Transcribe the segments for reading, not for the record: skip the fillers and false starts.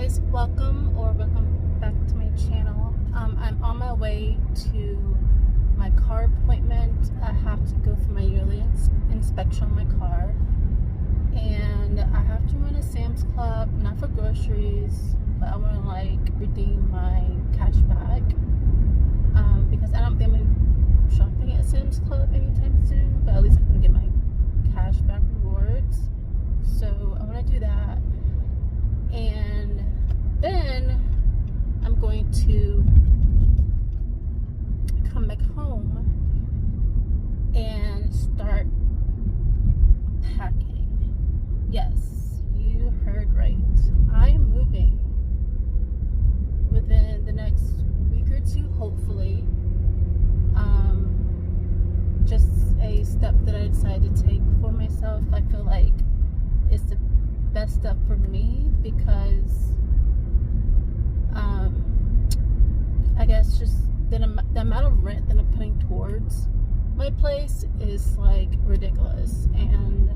guys, welcome back to my channel. I'm on my way to my car appointment. I have to go for my yearly inspection on my car, and I have to run a Sam's Club, not for groceries, but I want to redeem my cash back, because I don't think I'm shopping at Sam's Club anytime soon, but at least I can get my cash back rewards. So I want to do that. And then I'm going to come back home and start packing. Yes, you heard right. I'm moving within the next week or two, hopefully. Just a step that I decided to take for myself. I feel like it's the best step for me because I guess just the amount of rent that I'm putting towards my place is ridiculous, and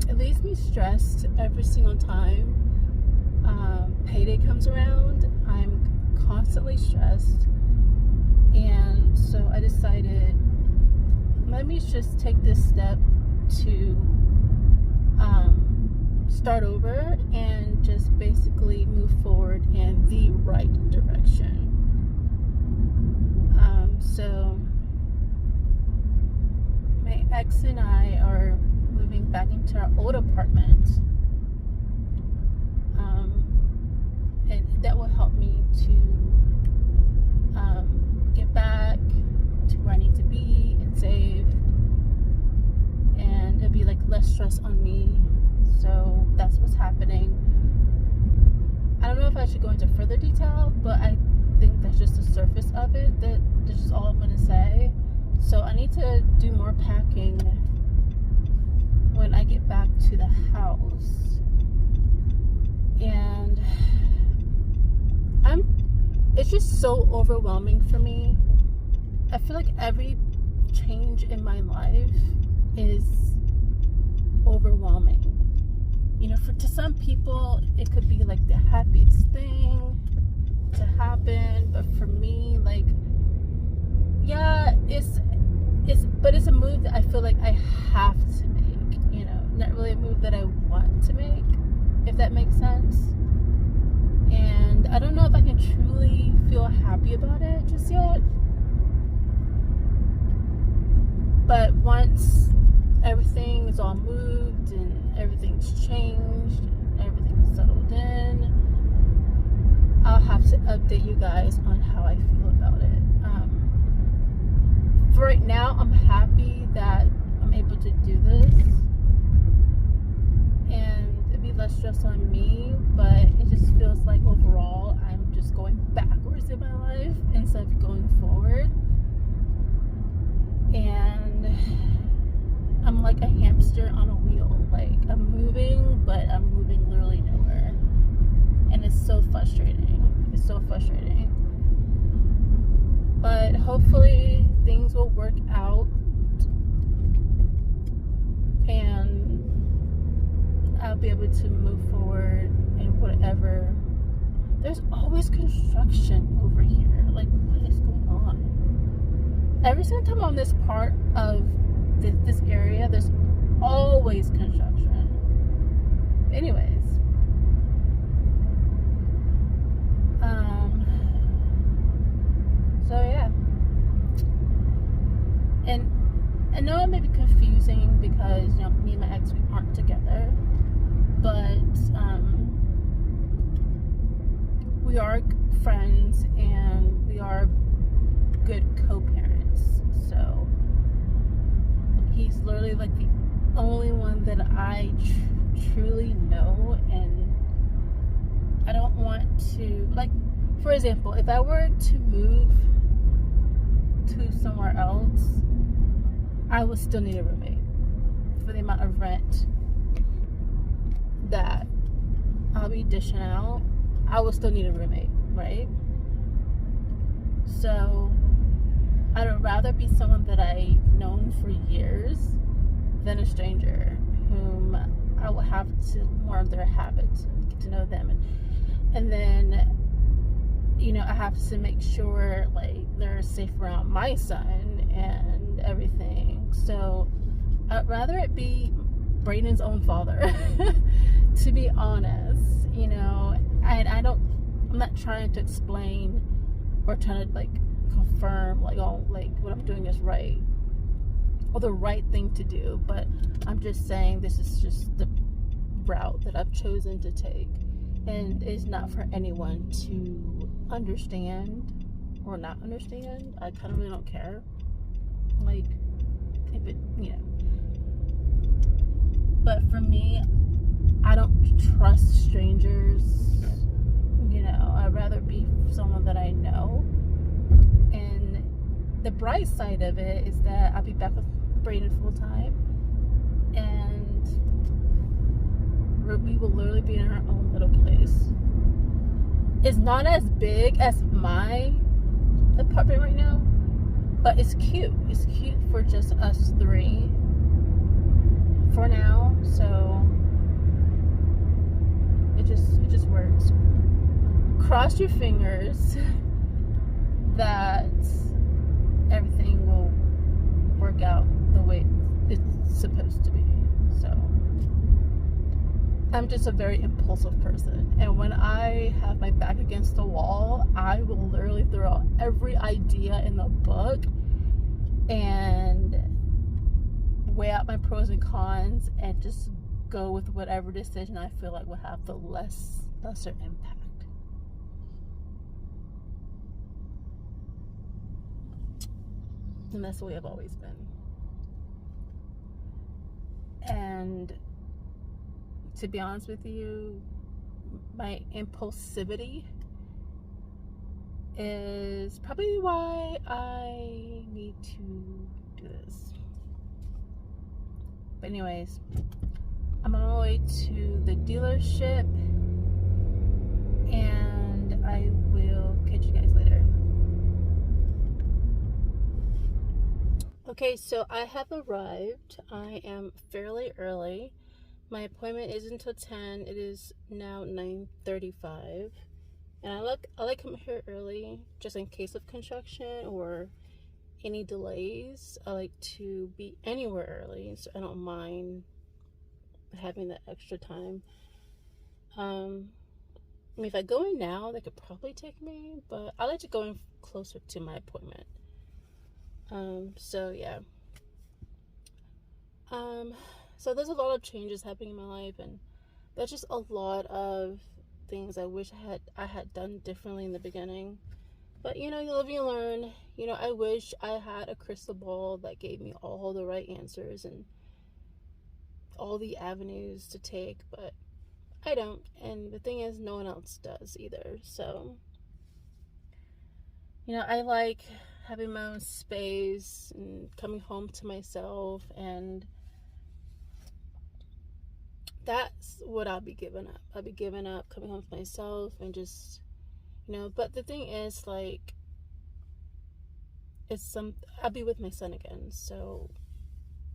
it leaves me stressed every single time payday comes around. I'm constantly stressed, and so I decided, let me just take this step to start over and just basically move forward in the right direction. So my ex and I are moving back into our old apartment, and that will help me to get back to where I need to be and save, and it'll be less stress on me. So that's what's happening. I don't know if I should go into further detail, but I think that's just the surface of it. That's just all I'm going to say. So I need to do more packing when I get back to the house. And it's just so overwhelming for me. I feel like every change in my life is overwhelming. To some people it could be the happiest thing to happen, but for me, yeah, it's a move that I feel like I have to make, not really a move that I want to make, if that makes sense. And I don't know if I can truly feel happy about it just yet, but once everything is all moved and everything's changed and everything's settled in, I'll have to update you guys on how I feel about it. For right now, I'm happy that I'm able to do this, and it'd be less stress on me, but it just feels like overall I'm just going backwards in my life instead of going forward. And I'm like a hamster on a wheel. I'm moving, but I'm moving literally nowhere. And it's so frustrating. It's so frustrating. But hopefully things will work out, and I'll be able to move forward in whatever. There's always construction over here. What is going on? Every single time I'm on this part of this area, there's always construction. Anyways, so yeah, and I know it may be confusing because me and my ex, we aren't together, but we are friends and we are good co-parents. So he's literally the only one that I truly know, and I don't want to, for example, if I were to move to somewhere else, I would still need a roommate for the amount of rent that I'll be dishing out. I will still need a roommate, right? So I'd rather be someone that I've known for years than a stranger whom I will have to learn their habits and get to know them, and then, you know, I have to make sure like they're safe around my son and everything. So I'd rather it be Brayden's own father, to be honest. You know, I'm not trying to explain or trying to like confirm like, oh, like what I'm doing is right or the right thing to do, but I'm just saying this is just the route that I've chosen to take, and it's not for anyone to understand or not understand. I kind of really don't care, like, if it, you know. But for me, I don't trust strangers. You know, I'd rather be someone that I know. And the bright side of it is that I'll be back with Brayden full time, and we will literally be in our own little place. It's not as big as my apartment right now, but it's cute. It's cute for just us three for now. So it just works. Cross your fingers that everything will work out the way it's supposed to be. So I'm just a very impulsive person, and when I have my back against the wall, I will literally throw out every idea in the book and weigh out my pros and cons and just go with whatever decision I feel like will have the lesser impact. And that's the way I've always been. And to be honest with you, my impulsivity is probably why I need to do this. But anyways, I'm on my way to the dealership, and I will catch you guys later. Okay, so I have arrived. I am fairly early. My appointment is until 10. It is now 9:35. And I like coming here early just in case of construction or any delays. I like to be anywhere early, so I don't mind having that extra time. I mean, if I go in now, they could probably take me, but I like to go in closer to my appointment. So yeah. So there's a lot of changes happening in my life, and there's just a lot of things I wish I had done differently in the beginning. But you know, you live and you learn. You know, I wish I had a crystal ball that gave me all the right answers and all the avenues to take, but I don't. And the thing is, no one else does either. So, you know, I like having my own space and coming home to myself, and that's what I'll be giving up. I'll be giving up coming home to myself and just, you know, but the thing is, like, I'll be with my son again, so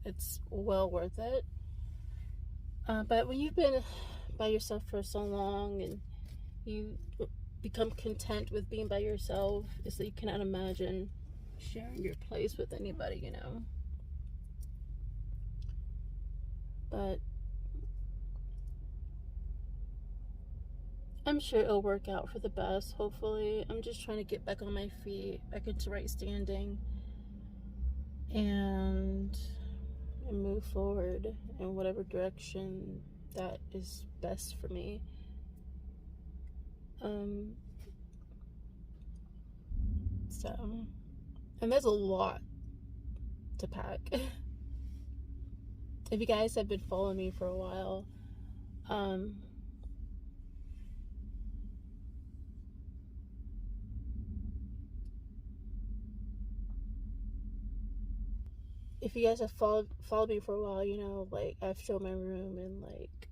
it's well worth it. But when you've been by yourself for so long and you become content with being by yourself, it's that you cannot imagine sharing your place with anybody, you know. But I'm sure it'll work out for the best, hopefully. I'm just trying to get back on my feet, back into right standing, and move forward in whatever direction that is best for me. So, and there's a lot to pack. If you guys have been following me for a while, if you guys have followed me for a while, you know, like, I've shown my room, and like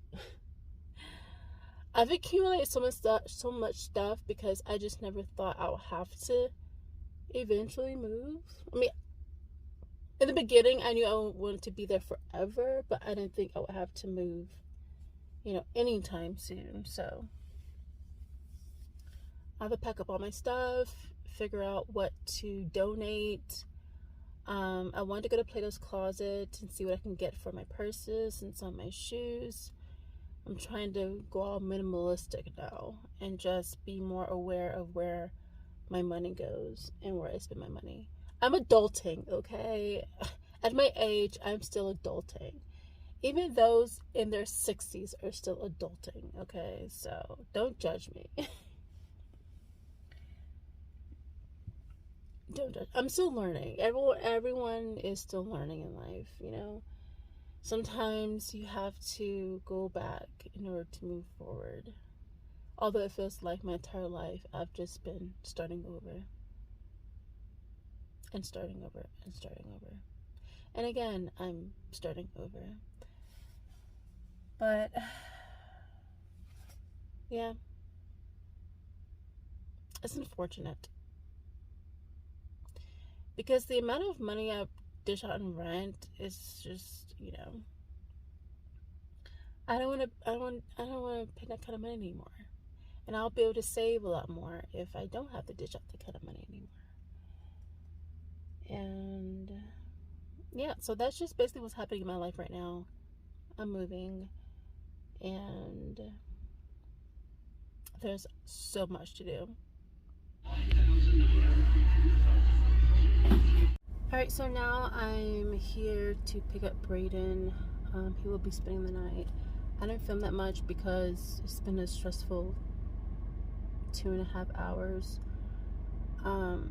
I've accumulated so much stuff because I just never thought I would have to eventually move. I mean, in the beginning, I knew I wanted to be there forever, but I didn't think I would have to move anytime soon. So I have to pack up all my stuff, figure out what to donate. I wanted to go to Plato's Closet and see what I can get for my purses and some of my shoes. I'm trying to go all minimalistic now and just be more aware of where my money goes and where I spend my money. I'm adulting, okay? At my age, I'm still adulting. Even those in their 60s are still adulting, okay? So don't judge me. Don't judge. I'm still learning. Everyone is still learning in life, Sometimes you have to go back in order to move forward. Although it feels like my entire life I've just been starting over. And starting over and starting over. And again, I'm starting over. But yeah, it's unfortunate. Because the amount of money I dish out in rent is just, I don't want to pay that kind of money anymore. And I'll be able to save a lot more if I don't have to dish out that kind of money anymore. And yeah, so that's just basically what's happening in my life right now. I'm moving and there's so much to do. Alright, so now I'm here to pick up Brayden. He will be spending the night. I didn't film that much because it's been a stressful 2.5 hours. Come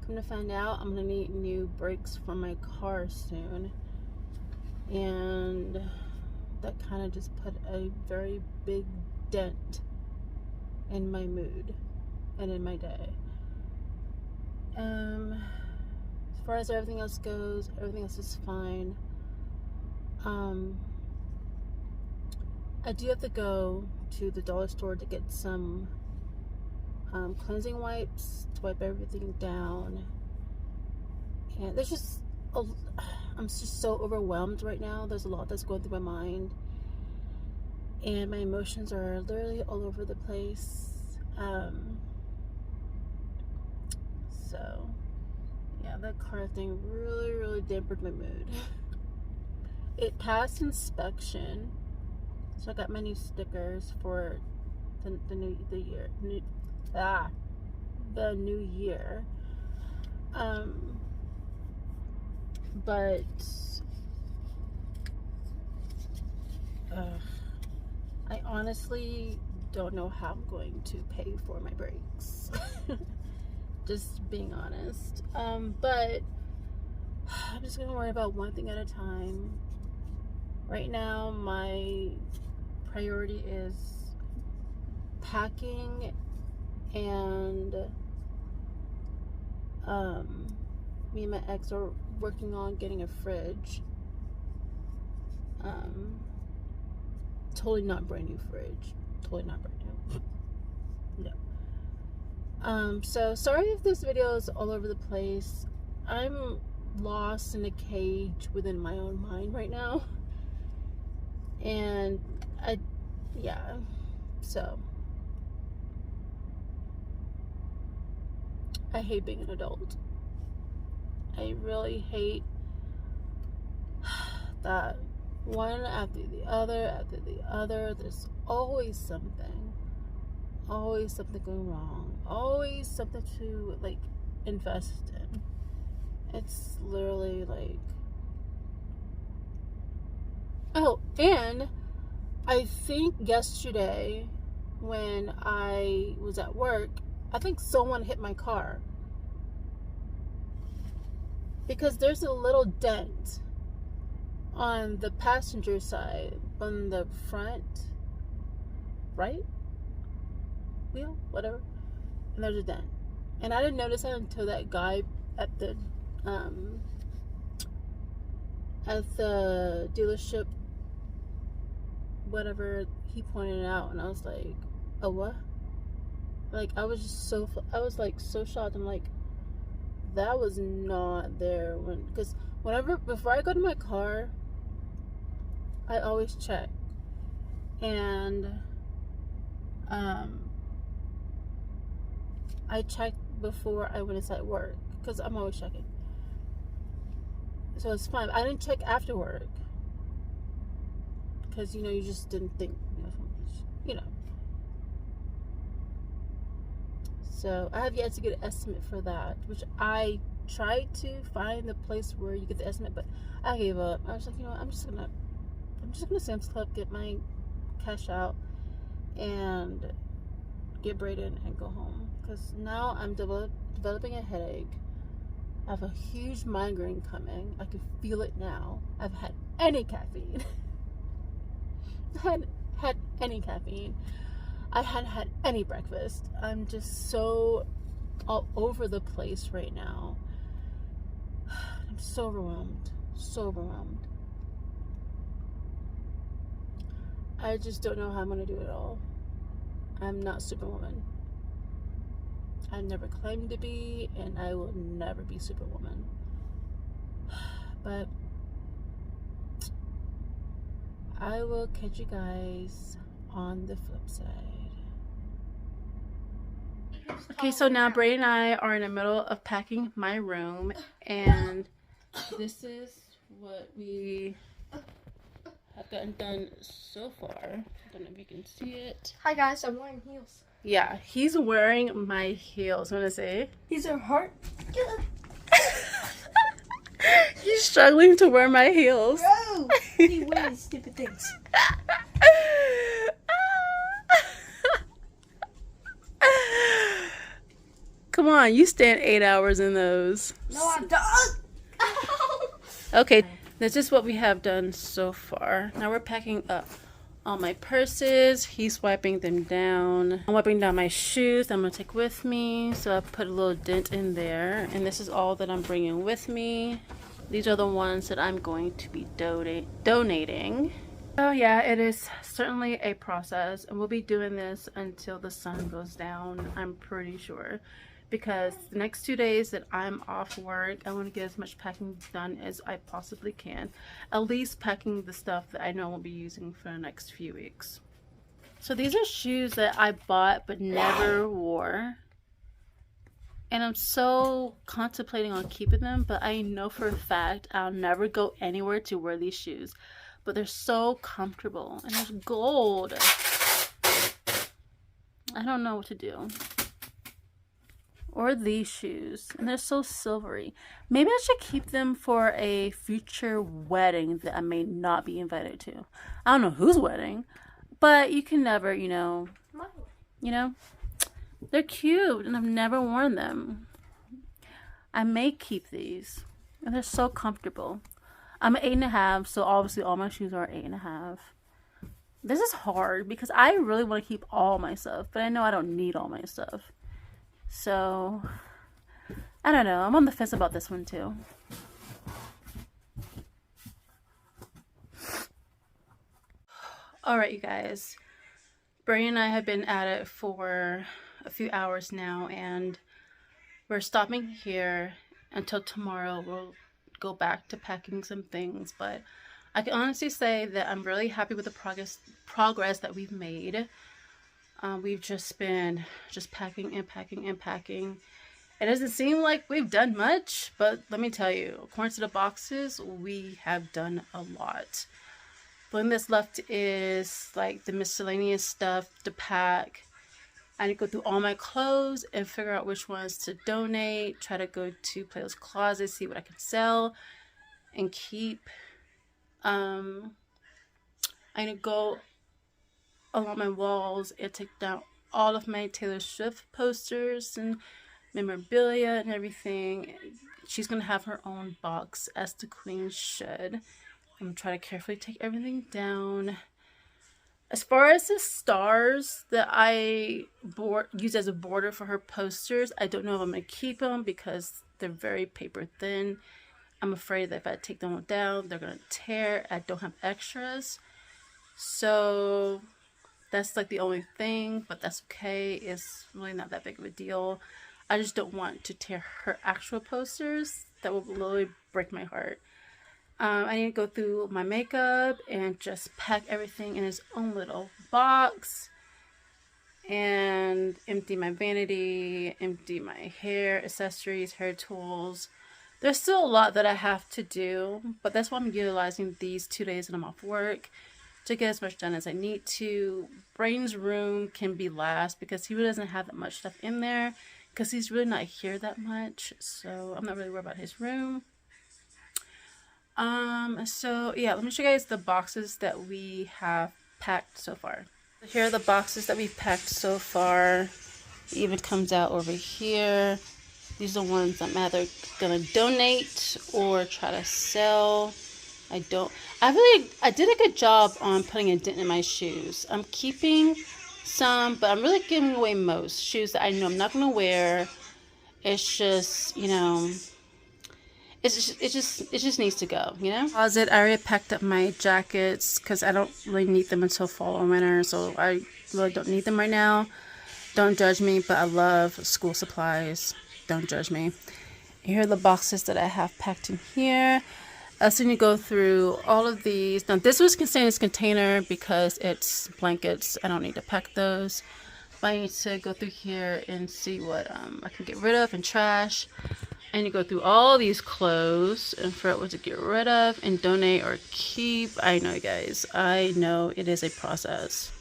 to find out, I'm gonna need new brakes for my car soon, and that kind of just put a very big dent in my mood and in my day. As far as everything else goes, everything else is fine. I do have to go to the dollar store to get some cleansing wipes to wipe everything down. And there's just I'm just so overwhelmed right now. There's a lot that's going through my mind, and my emotions are literally all over the place. So yeah, that car thing really dampened my mood. It passed inspection, so I got my new stickers for the new year. But I honestly don't know how I'm going to pay for my brakes. Just being honest. But I'm just gonna worry about one thing at a time. Right now, my priority is packing, and me and my ex are working on getting a fridge. Totally not brand new fridge. Totally not brand new. No. So sorry if this video is all over the place. I'm lost in a cage within my own mind right now. And so I hate being an adult. I really hate that one after the other. There's always something going wrong, always something to invest in. It's literally oh, and I think yesterday when I was at work, I think someone hit my car, because there's a little dent on the passenger side, on the front right wheel, whatever, and there's a dent. And I didn't notice that until that guy at the dealership, whatever, he pointed it out, and I was like, oh, what? I was just so shocked. I'm like, that was not there. Because before I go to my car, I always check. And I check before I went inside work because I'm always checking. So it's fine. I didn't check after work because, you know, you just didn't think, you know. So I have yet to get an estimate for that, which I tried to find the place where you get the estimate, but I gave up. I was like, you know what, I'm just gonna Sam's Club, get my cash out, and get braided and go home. Because now I'm developing a headache. I have a huge migraine coming. I can feel it now. I've had any caffeine. had any caffeine. I hadn't had any breakfast. I'm just so all over the place right now. I'm so overwhelmed. So overwhelmed. I just don't know how I'm going to do it all. I'm not Superwoman. I never claimed to be, and I will never be Superwoman. But I will catch you guys on the flip side. Okay, so now Brady and I are in the middle of packing my room, and this is what we have gotten done so far. I don't know if you can see it. Hi guys, I'm wearing heels. Yeah, he's wearing my heels. Wanna say? These are hard. He's struggling to wear my heels. Bro, he wears stupid things. Come on, you stand 8 hours in those. No, I don't. Okay, this is what we have done so far. Now we're packing up all my purses. He's wiping them down. I'm wiping down my shoes I'm gonna take with me. So I put a little dent in there. And this is all that I'm bringing with me. These are the ones that I'm going to be donating. Oh yeah, it is certainly a process. And we'll be doing this until the sun goes down, I'm pretty sure. Because the next 2 days that I'm off work, I want to get as much packing done as I possibly can. At least packing the stuff that I know I won't be using for the next few weeks. So these are shoes that I bought but never wore. And I'm so contemplating on keeping them, but I know for a fact I'll never go anywhere to wear these shoes. But they're so comfortable, and there's gold. I don't know what to do. Or these shoes, and they're so silvery. Maybe I should keep them for a future wedding that I may not be invited to. I don't know whose wedding, but you can never, you know, they're cute, and I've never worn them. I may keep these, and they're so comfortable. I'm 8.5, so obviously all my shoes are 8.5. This is hard because I really want to keep all my stuff, but I know I don't need all my stuff. So, I don't know. I'm on the fence about this one too. Alright, you guys. Brady and I have been at it for a few hours now, and we're stopping here until tomorrow. We'll go back to packing some things, but I can honestly say that I'm really happy with the progress that we've made. We've just been packing and packing and packing. It doesn't seem like we've done much, but let me tell you, according to the boxes, we have done a lot. The only that's left is like the miscellaneous stuff to pack. I need to go through all my clothes and figure out which ones to donate. Try to go to Plato's Closet, see what I can sell and keep. I need to go along my walls and take down all of my Taylor Swift posters and memorabilia and everything. She's gonna have her own box, as the queen should. I'm gonna try to carefully take everything down. As far as the stars that I use as a border for her posters, I don't know if I'm gonna keep them because they're very paper thin. I'm afraid that if I take them down, they're gonna tear. I don't have extras, so that's like the only thing, but that's okay. It's really not that big of a deal. I just don't want to tear her actual posters. That will literally break my heart. I need to go through my makeup and just pack everything in its own little box and empty my vanity, empty my hair accessories, hair tools. There's still a lot that I have to do, but that's why I'm utilizing these 2 days that I'm off work to get as much done as I need to. Brain's room can be last because he really doesn't have that much stuff in there because he's really not here that much, so I'm not really worried about his room. So yeah, let me show you guys the boxes that we have packed so far. Here are the boxes that we've packed so far. It even comes out over here. These are the ones I'm either gonna donate or try to sell. I did a good job on putting a dent in my shoes. I'm keeping some, but I'm really giving away most shoes that I know I'm not gonna wear. It's just, you know, it just needs to go, you know. Closet, I already packed up my jackets because I don't really need them until fall or winter, so I really don't need them right now. Don't judge me, but I love school supplies. Don't judge me. Here are the boxes that I have packed in here. I still need to go through all of these. Now this was contained in this container because it's blankets. I don't need to pack those. But I need to go through here and see what I can get rid of and trash. I need to go through all these clothes and figure out what to get rid of and donate or keep. I know, guys. I know it is a process.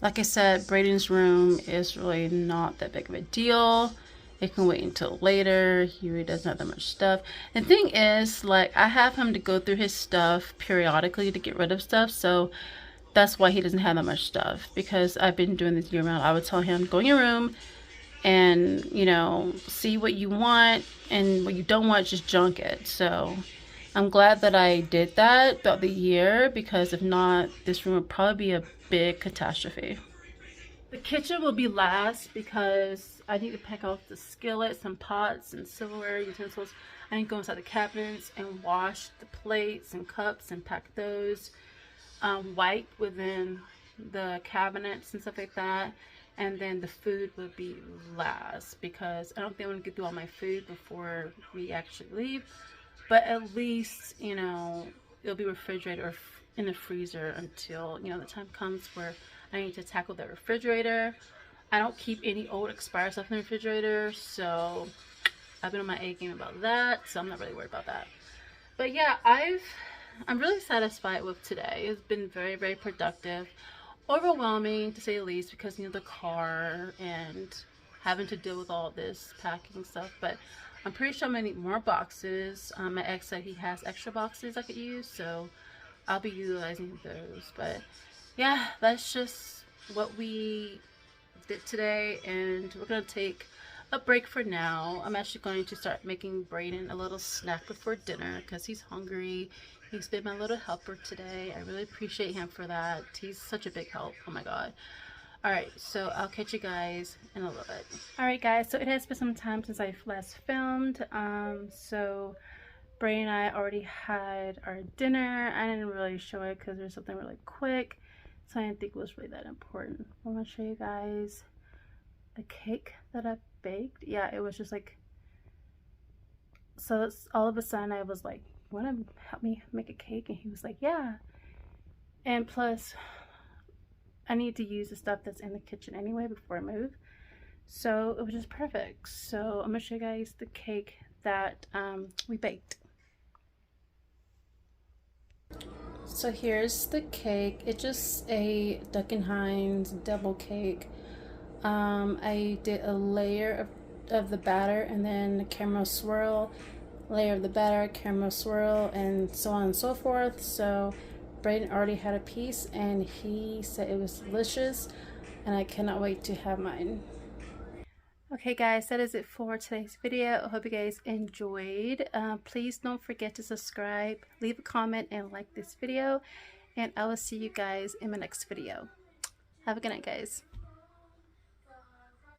Like I said, Braden's room is really not that big of a deal. It can wait until later. He really doesn't have that much stuff. And the thing is, like, I have him to go through his stuff periodically to get rid of stuff. So that's why he doesn't have that much stuff. Because I've been doing this year round. I would tell him, go in your room and, you know, see what you want. And what you don't want, just junk it. So I'm glad that I did that throughout the year. Because if not, this room would probably be a big catastrophe. The kitchen will be last because I need to pack off the skillets and pots and silverware utensils. I need to go inside the cabinets and wash the plates and cups and pack those. Wipe within the cabinets and stuff like that. And then the food will be last because I don't think I'm going to get through all my food before we actually leave. But at least, you know, it'll be refrigerated or in the freezer until, you know, the time comes where I need to tackle the refrigerator. I don't keep any old expired stuff in the refrigerator, so I've been on my A game about that, so I'm not really worried about that. But yeah, I'm really satisfied with today. It's been very, very productive. Overwhelming to say the least because, you know, the car and having to deal with all this packing stuff, but I'm pretty sure I'm gonna need more boxes. My ex said he has extra boxes I could use, so I'll be utilizing those. But yeah, that's just what we did today, and we're gonna take a break for now. I'm actually going to start making Braden a little snack before dinner because he's hungry. He's been my little helper today. I really appreciate him for that. He's such a big help. Oh my god. Alright, so I'll catch you guys in a little bit. Alright guys, so it has been some time since I've last filmed. So Bray and I already had our dinner. I didn't really show it because there's something really quick. So I didn't think it was really that important. I'm going to show you guys the cake that I baked. Yeah, it was just like... So that's, all of a sudden I was like, want to help me make a cake? And he was like, yeah. And plus, I need to use the stuff that's in the kitchen anyway before I move. So it was just perfect. So I'm going to show you guys the cake that we baked. So here's the cake. It's just a Duck and Heinz double cake. I did a layer of the batter and then the caramel swirl, layer of the batter, caramel swirl, and so on and so forth. So Braden already had a piece and he said it was delicious, and I cannot wait to have mine. Okay guys, that is it for today's video. I hope you guys enjoyed. Please don't forget to subscribe, leave a comment, and like this video, and I will see you guys in my next video. Have a good night, guys.